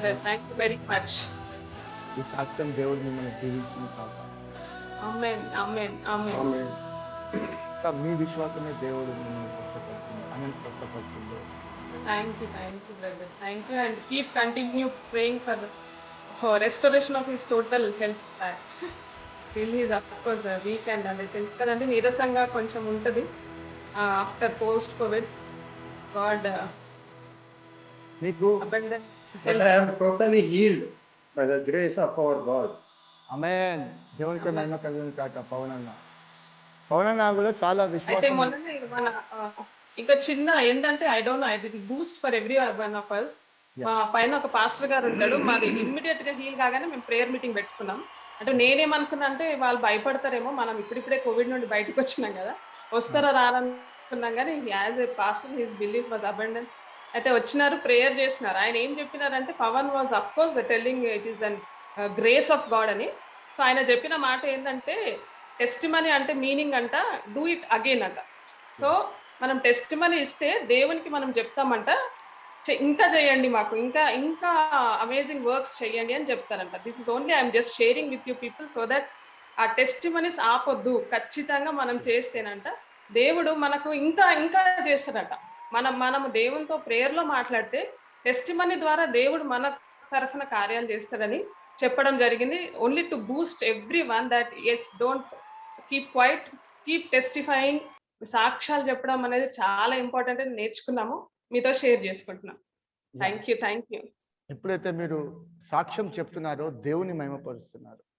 Brother. Thank you very much. ఈ సాక్ష్యం దేవుడు మిమ్మల్ని దీవించిన కాక. ఆమేన్. ఆమేన్. ఆమేన్. ఆమేన్. ఇంకా మీ విశ్వాసమే దేవుడు మిమ్మల్ని స్వస్థపరిచింది, ఆమెను స్వస్థపరిచింది. Thank you. Thank you brother. Thank you and keep continue praying for restoration of his total health back. Still he's of course weak and అది తెలుసు కదండి, నీరసంగా కొంచెం ఉంటుంది ఆఫ్టర్ పోస్ట్ కోవిడ్. గాడ్ మీకు అబండెన్స్ But హెల్త్. I am totally healed by the grace of our God. ఆమేన్. దేవునికి మహిమ కలుగును కాక. పవనన్న కూడా చాలా అయితే విశ్వాసం. మొన్ననే మన ఇంకా చిన్న ఏంటంటే I don't know I did boost for every one of us. మా పైన ఒక పాస్టర్ గారు ఉంటాడు, మాది ఇమ్మీడియట్ గా హీల్ కాగానే మేము ప్రేయర్ మీటింగ్ పెట్టుకున్నాం. అంటే నేనేమనుకున్నా అంటే వాళ్ళు భయపడతారేమో, మనం ఇప్పుడిప్పుడే కోవిడ్ నుండి బయటకు వచ్చినాం కదా, వస్తారా రారనుకున్నాం, కానీ as a pastor his belief was abundance. అయితే వచ్చినారు, ప్రేయర్ చేసినారు. ఆయన ఏం చెప్పినారంటే Pavan was of course telling it is on grace of god అని. సో ఆయన చెప్పిన మాట ఏంటంటే టెస్టిమనీ అంటే మీనింగ్ అంట డూ ఇట్ అగైన్ అంట. సో మనం టెస్టిమనీ ఇస్తే దేవునికి మనం చెప్తామంట, ఇంకా చేయండి, మాకు ఇంకా ఇంకా అమేజింగ్ వర్క్స్ చేయండి అని చెప్తారంట. This is only I'm just sharing with you people so that ఆ టెస్టిమనీస్ ఆపొద్దు, ఖచ్చితంగా మనం చేస్తేనంట దేవుడు మనకు ఇంకా ఇంకా చేస్తాడట. మనము దేవునితో ప్రేయర్ లో మాట్లాడితే టెస్టిమనీ ద్వారా దేవుడు మన తరఫున కార్యాలు చేస్తాడని చెప్పడం జరిగింది. Only to boost every one that is don't keep quiet, keep testifying. సాక్ష్యాలు చెప్పడం అనేది చాలా ఇంపార్టెంట్ అని నేర్చుకున్నాము, మీతో షేర్ చేసుకుంటున్నాం. Thank you. Thank you. ఎప్పుడైతే మీరు సాక్ష్యం చెప్తున్నారో దేవుని మహిమపరుస్తున్నారు.